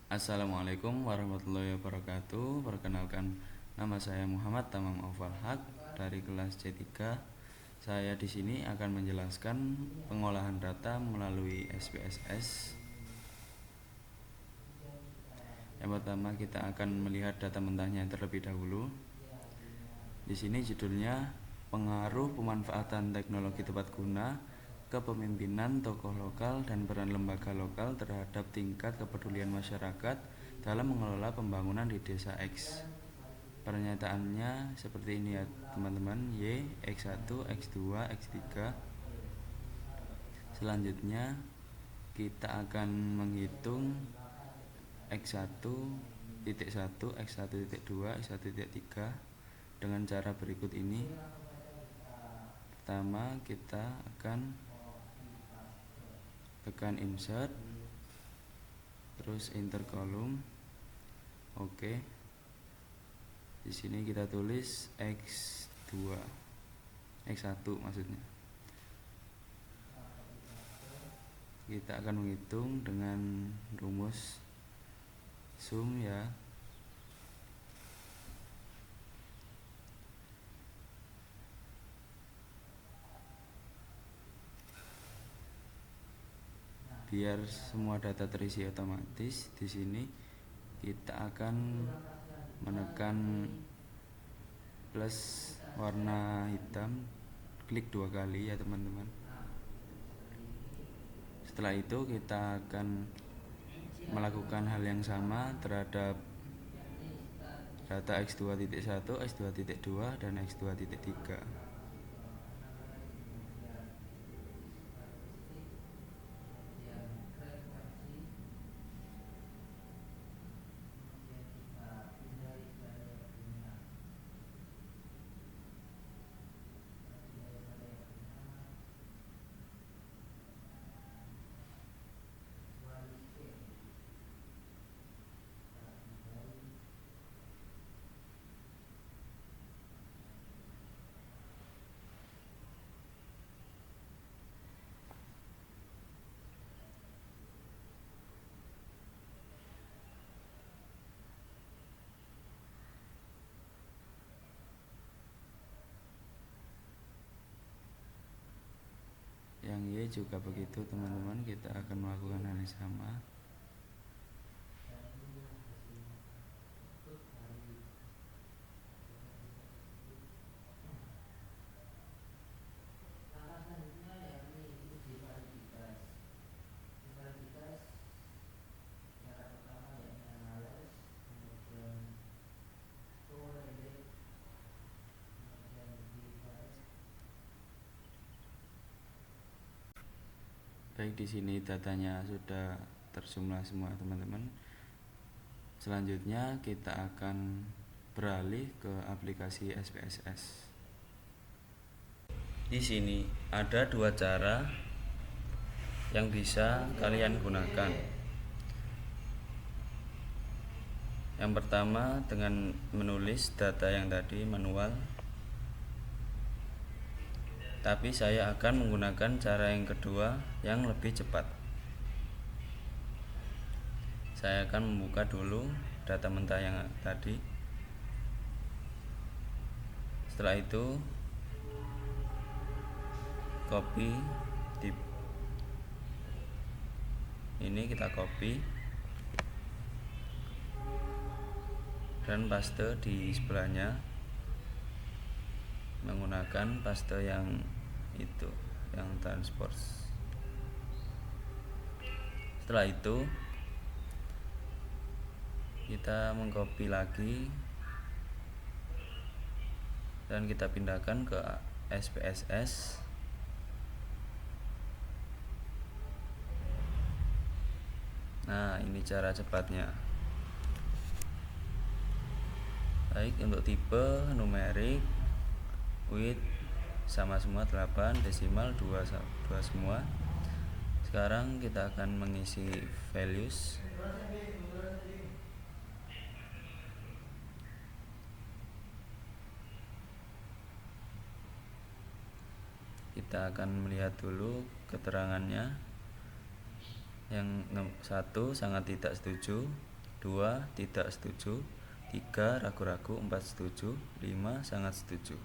Assalamualaikum warahmatullahi wabarakatuh. Perkenalkan, nama saya Muhammad Tamam Aufal Haq dari kelas C3. Saya di sini akan menjelaskan pengolahan data melalui SPSS. Yang pertama, kita akan melihat data mentahnya terlebih dahulu. Di sini judulnya pengaruh pemanfaatan teknologi tepat guna, kepemimpinan tokoh lokal dan peran lembaga lokal terhadap tingkat kepedulian masyarakat dalam mengelola pembangunan di desa X. Pernyataannya seperti ini ya teman-teman, Y, X1, X2, X3. Selanjutnya kita akan menghitung X1 titik 1, X1 titik 2, X1 titik 3 dengan cara berikut ini. Pertama, kita akan tekan insert, terus enter kolom. Oke. Di sini kita tulis X2, X1 maksudnya. Kita akan menghitung dengan rumus sum ya. Biar semua data terisi otomatis, di sini kita akan menekan plus warna hitam, klik 2 kali ya teman-teman. Setelah itu kita akan melakukan hal yang sama terhadap data X2.1, X2.2, dan X2.3. Yang Y juga begitu teman-teman, kita akan melakukan hal yang sama. Baik, di sini datanya sudah terjumlah semua teman-teman. Selanjutnya kita akan beralih ke aplikasi SPSS. Di sini ada dua cara yang bisa kalian gunakan. Yang pertama dengan menulis data yang tadi manual, tapi saya akan menggunakan cara yang kedua yang lebih cepat. Saya akan membuka dulu data mentah yang tadi. Setelah itu copy ini kita copy dan paste di sebelahnya menggunakan paste yang itu, yang transport. Setelah itu kita mengcopy lagi dan kita pindahkan ke SPSS. Nah, ini cara cepatnya. Baik, untuk tipe numerik width sama semua 8, desimal 2 semua. Sekarang kita akan mengisi values. Kita akan melihat dulu keterangannya. Yang 1 sangat tidak setuju, 2 tidak setuju, 3 ragu-ragu, 4 setuju, 5 sangat setuju.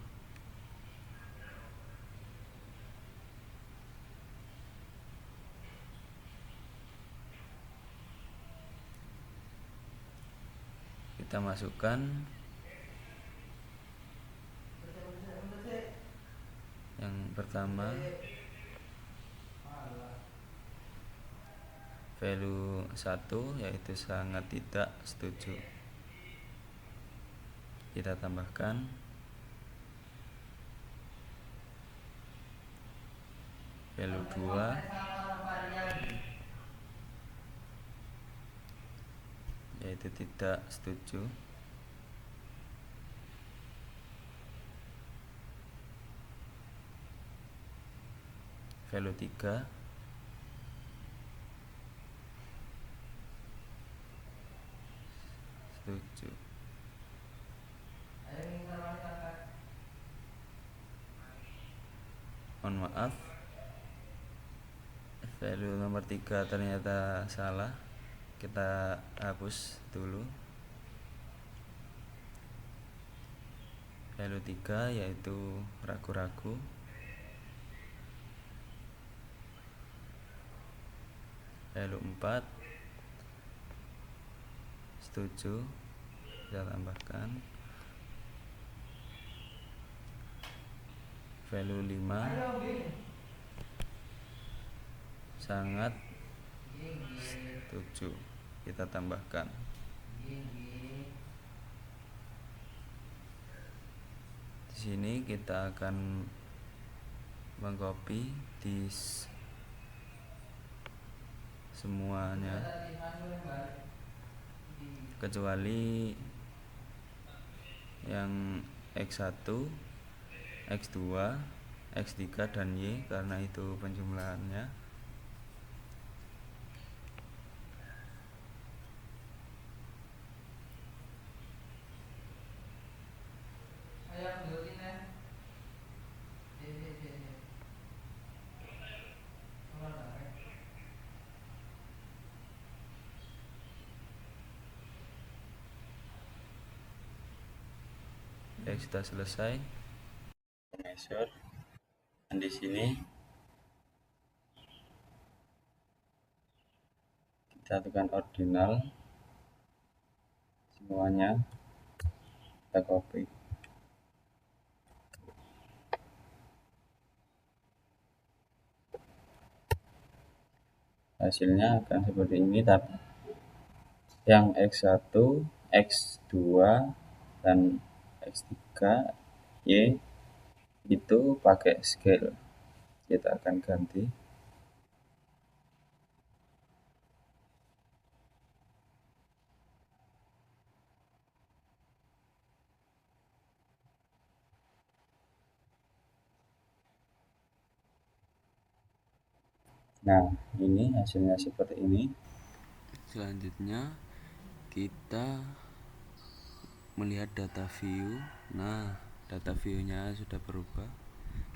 Kita masukkan yang pertama, value 1 yaitu sangat tidak setuju. Kita tambahkan value 2 yaitu tidak setuju. Value 3 setuju. Mohon maaf, value nomor 3 ternyata salah. Kita hapus dulu. Value 3 yaitu ragu-ragu. Value 4 setuju. Kita tambahkan value 5 sangat setuju. Kita tambahkan di sini. Kita akan mengcopy di semuanya kecuali yang X1, X2, X3 dan Y karena itu penjumlahannya. Ya, sudah selesai. Measure. Dan di sini kita tekan ordinal, semuanya kita copy. Hasilnya akan seperti ini, tapi yang X1, X2 dan X3 Y itu pakai scale. Kita akan ganti. Nah, ini hasilnya seperti ini. Selanjutnya kita melihat data view. Nah, data view-nya sudah berubah.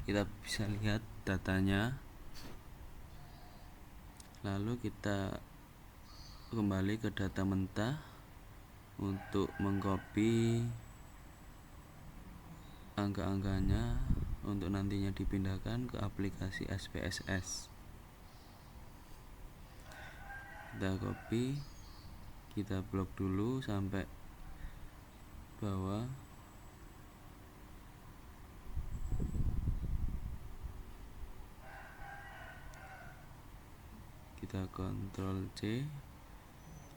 Kita bisa lihat datanya. Lalu kita kembali ke data mentah untuk mengcopy angka-angkanya untuk nantinya dipindahkan ke aplikasi SPSS. Kita copy, kita blok dulu sampai bawah. Kita Ctrl C,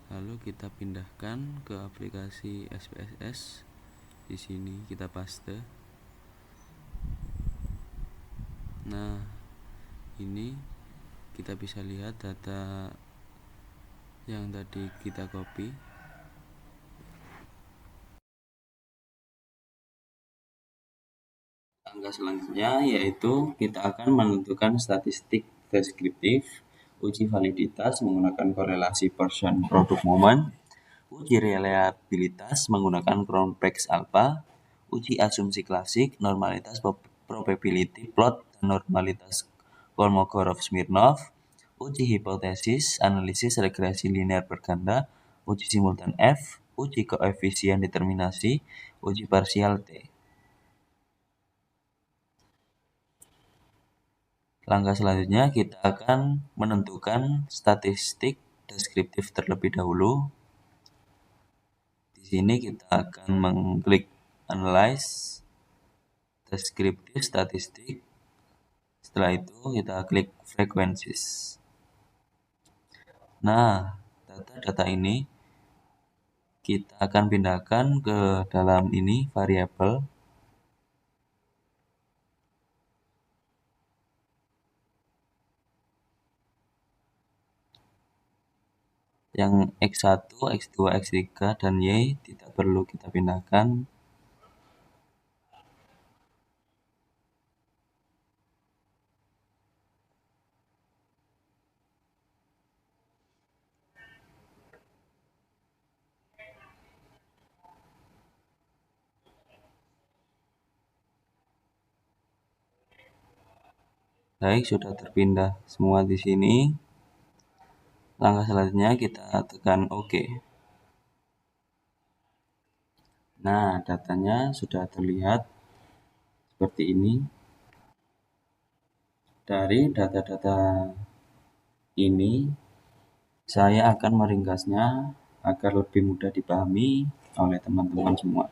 lalu kita pindahkan ke aplikasi SPSS. Di sini kita paste. Nah, ini kita bisa lihat data yang tadi kita copy. Langkah selanjutnya yaitu kita akan menentukan statistik deskriptif, uji validitas menggunakan korelasi Pearson product moment, uji reliabilitas menggunakan Cronbach's alpha, uji asumsi klasik, normalitas probability plot dan normalitas Kolmogorov-Smirnov, uji hipotesis, analisis regresi linear berganda, uji simultan F, uji koefisien determinasi, uji parsial T. Langkah selanjutnya kita akan menentukan statistik deskriptif terlebih dahulu. Di sini kita akan mengklik Analyze Descriptive Statistik. Setelah itu kita klik Frequencies. Nah, data-data ini kita akan pindahkan ke dalam ini variabel. Yang X1, X2, X3, dan Y tidak perlu kita pindahkan. Baik, sudah terpindah semua di sini. Langkah selanjutnya kita tekan OK. Nah, datanya sudah terlihat seperti ini. Dari data-data ini, saya akan meringkasnya agar lebih mudah dipahami oleh teman-teman semua.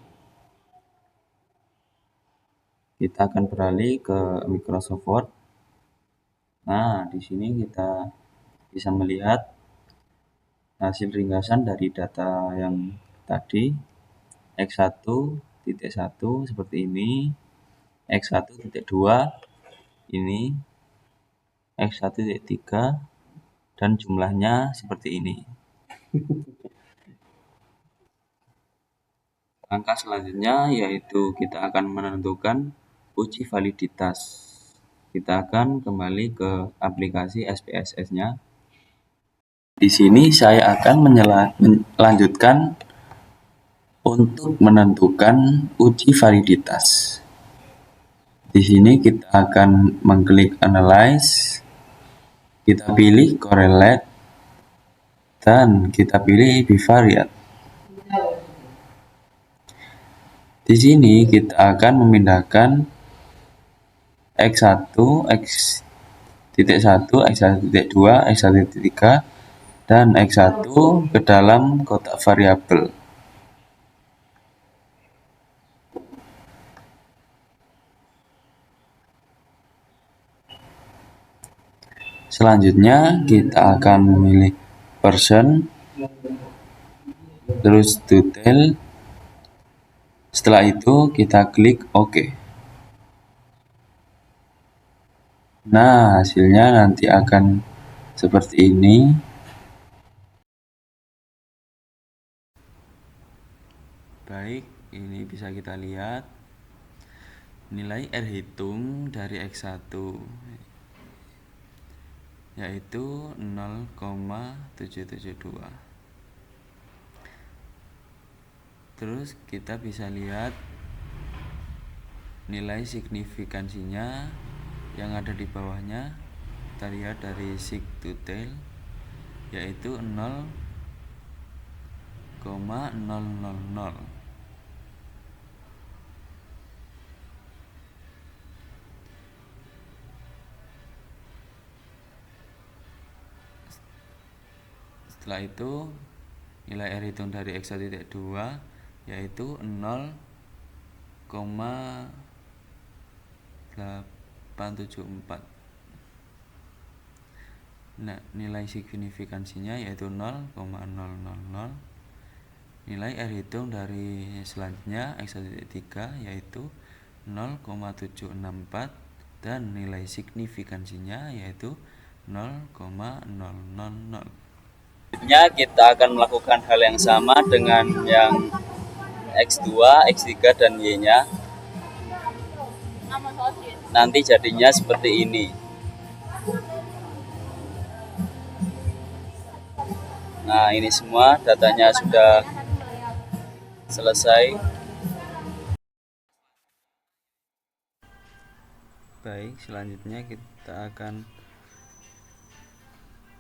Kita akan beralih ke Microsoft Word. Nah, di sini kita bisa melihat hasil ringkasan dari data yang tadi. X1.1 seperti ini, X1.2 ini, X1.3, dan jumlahnya seperti ini. Langkah selanjutnya yaitu kita akan menentukan uji validitas. Kita akan kembali ke aplikasi SPSS-nya. Di sini saya akan melanjutkan untuk menentukan uji validitas. Di sini kita akan mengklik Analyze, kita pilih Correlate, dan kita pilih Bivariate. Di sini kita akan memindahkan X1, X.1, X1.2, X1.3, dan X1 ke dalam kotak variabel. Selanjutnya kita akan memilih person, terus detail. Setelah itu kita klik OK. Nah, hasilnya nanti akan seperti ini. Baik, ini bisa kita lihat nilai R hitung dari X1 yaitu 0,772. Terus kita bisa lihat nilai signifikansinya yang ada di bawahnya. Kita lihat dari sig detail yaitu 0,000. Setelah itu nilai R hitung dari X1.2 yaitu 0,874. Nah, nilai signifikansinya yaitu 0,000. Nilai R hitung dari selanjutnya X1.3 yaitu 0,764 dan nilai signifikansinya yaitu 0,000. Selanjutnya kita akan melakukan hal yang sama dengan yang X2, X3, dan Y-nya. Nanti jadinya seperti ini. Nah, ini semua datanya sudah selesai. Baik, selanjutnya kita akan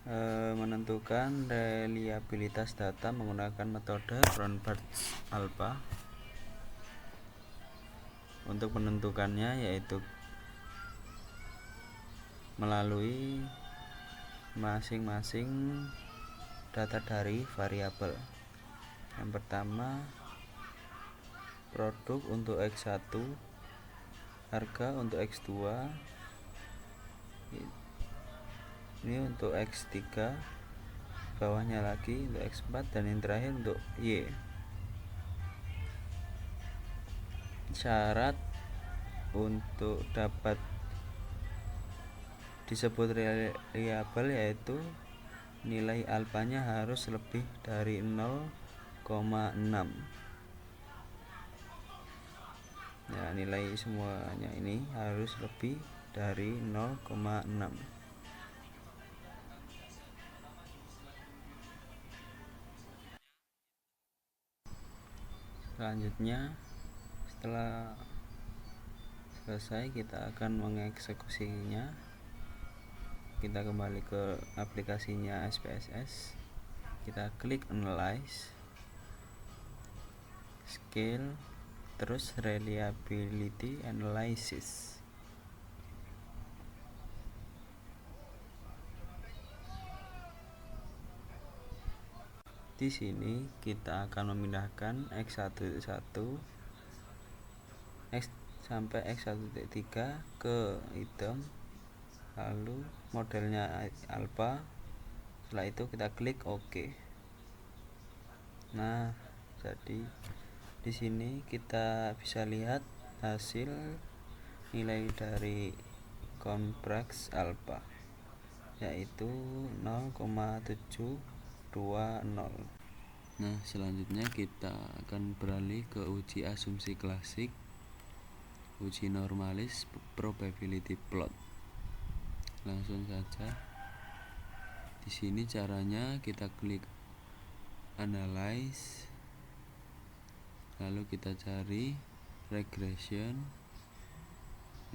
menentukan reliabilitas data menggunakan metode Cronbach's-Alpha. Untuk menentukannya yaitu melalui masing-masing data dari variabel. Yang pertama, produk untuk X1, harga untuk X2, ini untuk X3, bawahnya lagi untuk X4, dan yang terakhir untuk Y. Syarat untuk dapat disebut reliable yaitu nilai alfanya harus lebih dari 0,6. Ya, nilai semuanya ini harus lebih dari 0,6. Selanjutnya, setelah selesai, kita akan mengeksekusinya. Kita kembali ke aplikasinya SPSS. Kita klik Analyze, Scale, terus Reliability Analysis. Di sini kita akan memindahkan X1.1 sampai X1.3 ke item, lalu modelnya alpha. Setelah itu kita klik OK. Nah, jadi di sini kita bisa lihat hasil nilai dari Cronbach's-Alpha yaitu 0,720. Nah, selanjutnya kita akan beralih ke uji asumsi klasik, uji normalis probability plot. Langsung saja. Di sini caranya kita klik Analyze, lalu kita cari regression,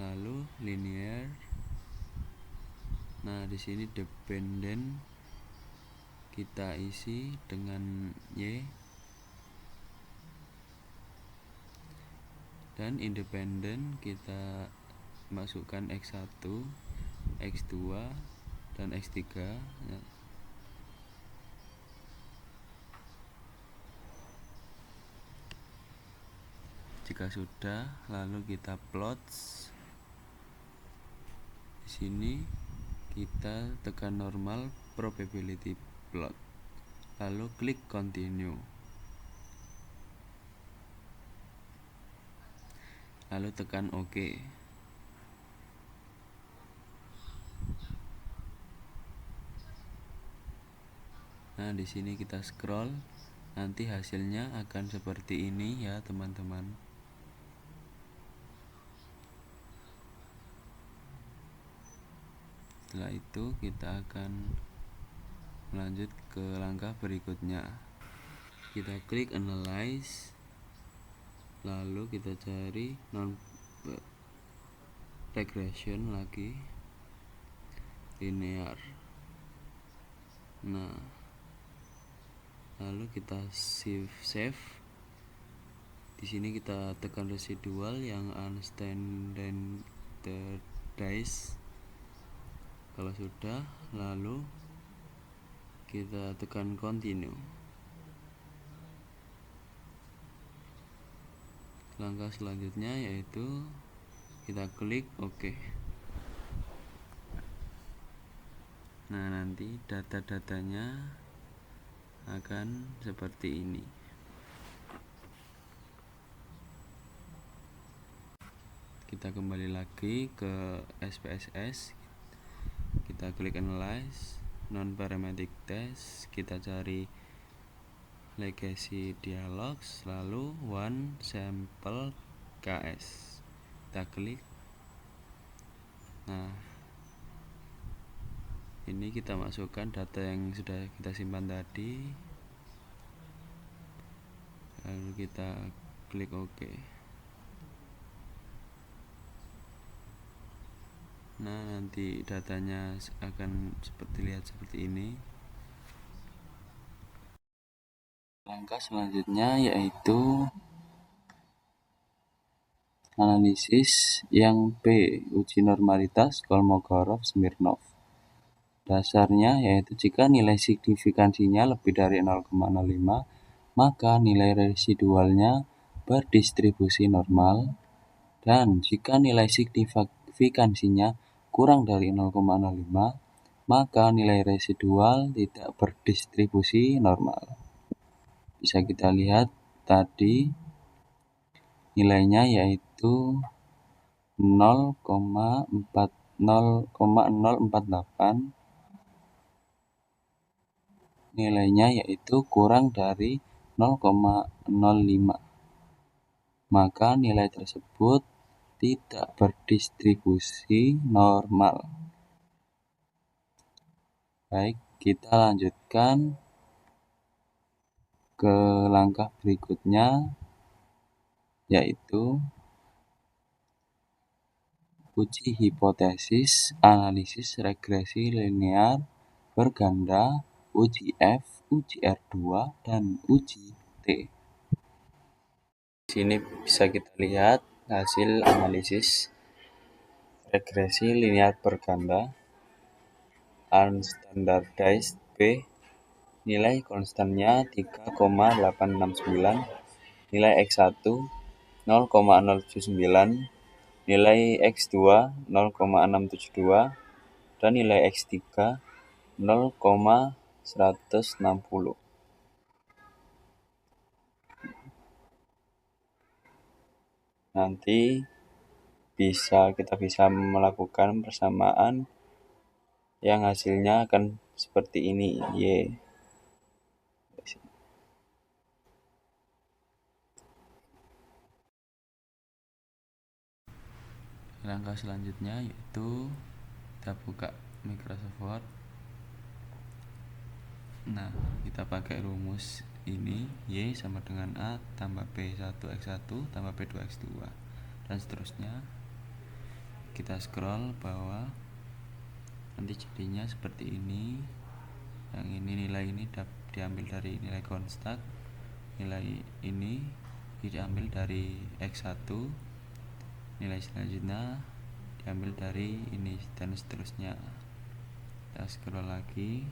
lalu linear. Nah, di sini dependent kita isi dengan Y, dan independent kita masukkan X1, X2, dan X3. Ya. Jika sudah, lalu kita plots. Di sini kita tekan normal probability plot, lalu klik continue, lalu tekan OK. Nah, di sini kita scroll, nanti hasilnya akan seperti ini ya teman-teman. Setelah itu kita akan lanjut ke langkah berikutnya. Kita klik Analyze, lalu kita cari non regression lagi, linear. Nah, lalu kita save. Di sini kita tekan residual yang unstandardized. Kalau sudah, lalu kita tekan continue. Langkah selanjutnya yaitu kita klik OK. Nah, nanti data-datanya akan seperti ini. Kita kembali lagi ke SPSS. Kita klik Analyze, non-parametric test, kita cari legacy dialogs, lalu one sample KS. Kita klik. Nah, ini kita masukkan data yang sudah kita simpan tadi, lalu kita klik OK. Nah, nanti datanya akan lihat seperti ini. Langkah selanjutnya yaitu analisis yang B, uji normalitas Kolmogorov-Smirnov. Dasarnya yaitu jika nilai signifikansinya lebih dari 0,05, maka nilai residualnya berdistribusi normal, dan jika nilai signifikansinya kurang dari 0,05, maka nilai residual tidak berdistribusi normal. Bisa kita lihat tadi nilainya yaitu 0,048, nilainya yaitu kurang dari 0,05, maka nilai tersebut tidak berdistribusi normal. Baik, kita lanjutkan ke langkah berikutnya, yaitu uji hipotesis, analisis regresi linear berganda, uji F, uji R2, dan uji T. Di sini bisa kita lihat hasil analisis regresi linear berganda unstandardized B, nilai konstannya 3,869, nilai X1 0,079, nilai X2 0,672, dan nilai X3 0,160. Nanti kita bisa melakukan persamaan yang hasilnya akan seperti ini, Y. Langkah selanjutnya yaitu kita buka Microsoft Word. Nah, kita pakai rumus ini, Y sama dengan A tambah B1X1 tambah B2X2, dan seterusnya. Kita scroll bawah, nanti jadinya seperti ini. Yang ini nilai ini diambil dari nilai konstan, nilai ini diambil dari X1, nilai selanjutnya diambil dari ini, dan seterusnya. Kita scroll lagi.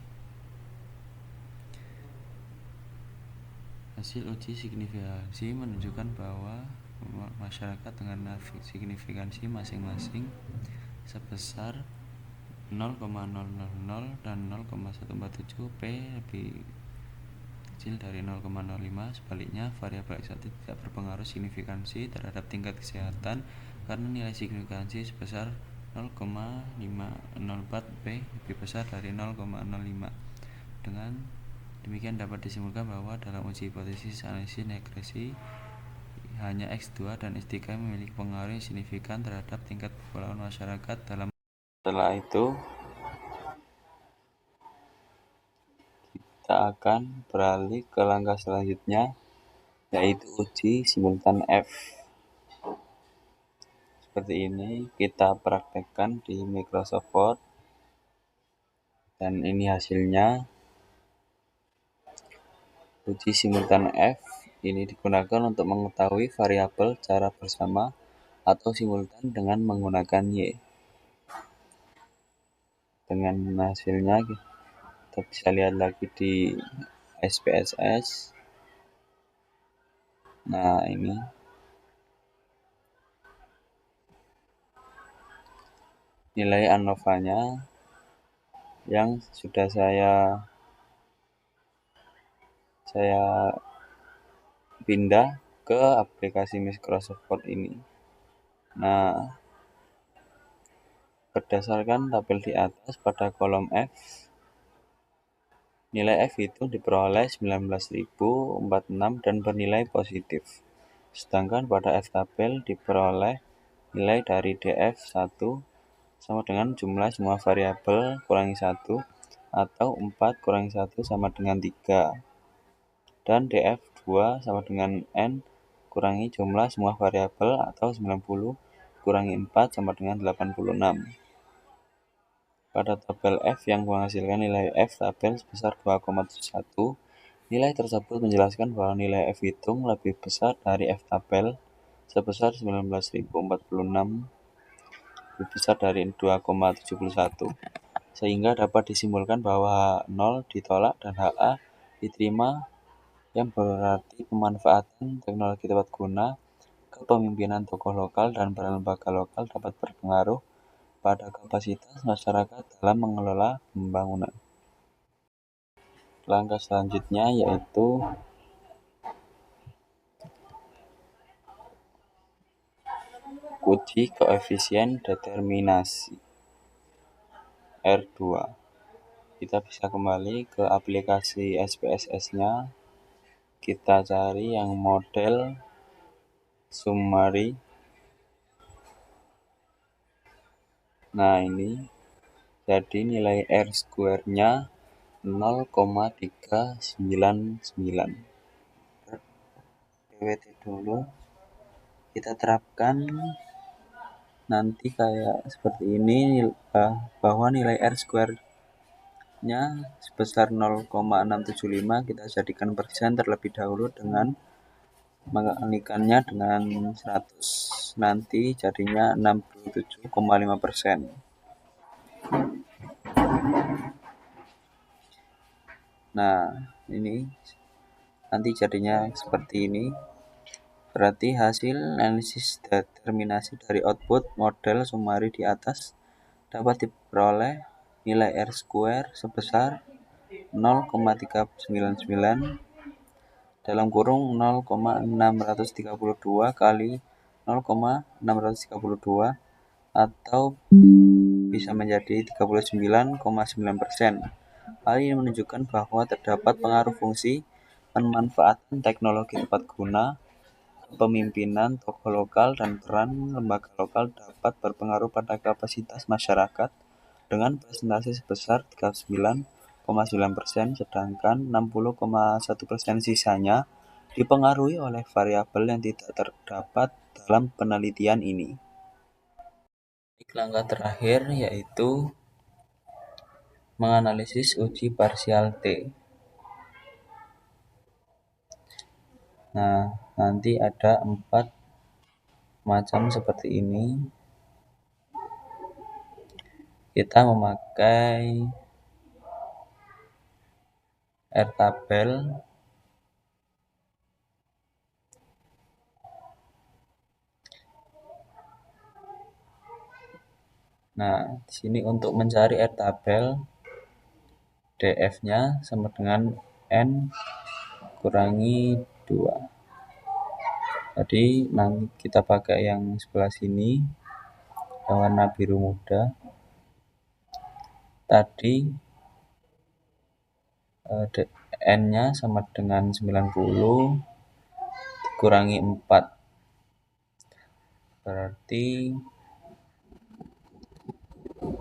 Hasil uji signifikansi menunjukkan bahwa masyarakat dengan signifikansi masing-masing sebesar 0,000 dan 0,147, P lebih kecil dari 0,05. Sebaliknya, variabel X1 tidak berpengaruh signifikansi terhadap tingkat kesehatan karena nilai signifikansi sebesar 0,504, P lebih besar dari 0,05. Dengan demikian dapat disimpulkan bahwa dalam uji hipotesis analisis regresi hanya X2 dan X3 memiliki pengaruh yang signifikan terhadap tingkat kepatuhan masyarakat dalam. Setelah itu kita akan beralih ke langkah selanjutnya, yaitu uji simultan F. Seperti ini kita praktekkan di Microsoft Word, dan ini hasilnya. Uji simultan F ini digunakan untuk mengetahui variabel secara bersama atau simultan dengan menggunakan Y. Dengan hasilnya kita bisa lihat lagi di SPSS. Nah, ini nilai ANOVA-nya yang sudah saya pindah ke aplikasi Microsoft Word ini. Nah, berdasarkan tabel di atas, pada kolom F, nilai F itu diperoleh 19.046 dan bernilai positif. Sedangkan pada F tabel diperoleh nilai dari DF1 sama dengan jumlah semua variabel kurangi 1, atau 4 kurangi 1 sama dengan 3. Dan DF2 sama dengan N kurangi jumlah semua variabel, atau 90 kurangi 4 sama dengan 86. pada tabel F yang menghasilkan nilai F tabel sebesar 2,71. Nilai tersebut menjelaskan bahwa nilai F hitung lebih besar dari F tabel sebesar 19.046, lebih besar dari 2,71, sehingga dapat disimpulkan bahwa H0 ditolak dan HA diterima, yang berarti pemanfaatan teknologi tepat guna kepemimpinan tokoh lokal dan peran lembaga lokal dapat berpengaruh pada kapasitas masyarakat dalam mengelola pembangunan. Langkah selanjutnya yaitu uji koefisien determinasi R2. Kita bisa kembali ke aplikasi SPSS-nya. Kita cari yang model summary. Nah, ini jadi nilai R square-nya 0,399. PWT dulu. Kita terapkan nanti kayak seperti ini, bahwa nilai R square-nya sebesar 0,675 kita jadikan persen terlebih dahulu dengan mengalikannya dengan 100. Nanti jadinya 67,5%. Nah, ini nanti jadinya seperti ini. Berarti hasil analisis determinasi dari output model summary di atas dapat diperoleh nilai R square sebesar 0,399 dalam kurung 0,632 kali 0,632 atau bisa menjadi 39,9%. Hal ini menunjukkan bahwa terdapat pengaruh fungsi pemanfaatan teknologi tepat guna, kepemimpinan tokoh lokal, dan peran lembaga lokal dapat berpengaruh pada kapasitas masyarakat dengan presentasi sebesar 39,9%, sedangkan 60,1% sisanya dipengaruhi oleh variabel yang tidak terdapat dalam penelitian ini. Langkah terakhir yaitu menganalisis uji parsial T. Nah, nanti ada 4 macam seperti ini. Kita memakai R tabel. Nah, di sini untuk mencari R tabel, DF-nya sama dengan N kurangi 2. Jadi nanti kita pakai yang sebelah sini, yang warna biru muda. Tadi N-nya sama dengan 90 dikurangi 4. Berarti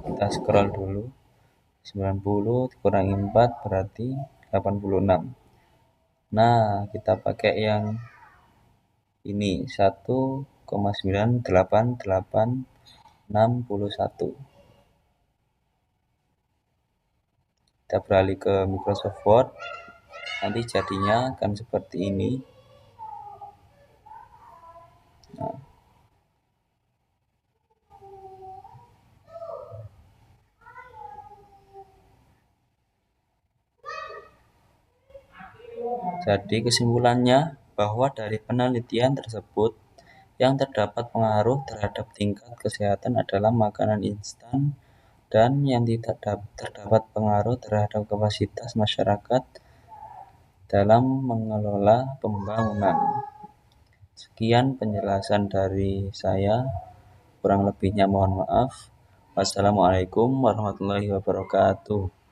kita scroll dulu. 90 dikurangi 4 berarti 86. Nah, kita pakai yang ini 1,98861. Kita beralih ke Microsoft Word. Nanti jadinya akan seperti ini. Nah, jadi kesimpulannya bahwa dari penelitian tersebut yang terdapat pengaruh terhadap tingkat kesehatan adalah makanan instan, dan yang tidak terdapat pengaruh terhadap kapasitas masyarakat dalam mengelola pembangunan. Sekian penjelasan dari saya, kurang lebihnya mohon maaf. Wassalamualaikum warahmatullahi wabarakatuh.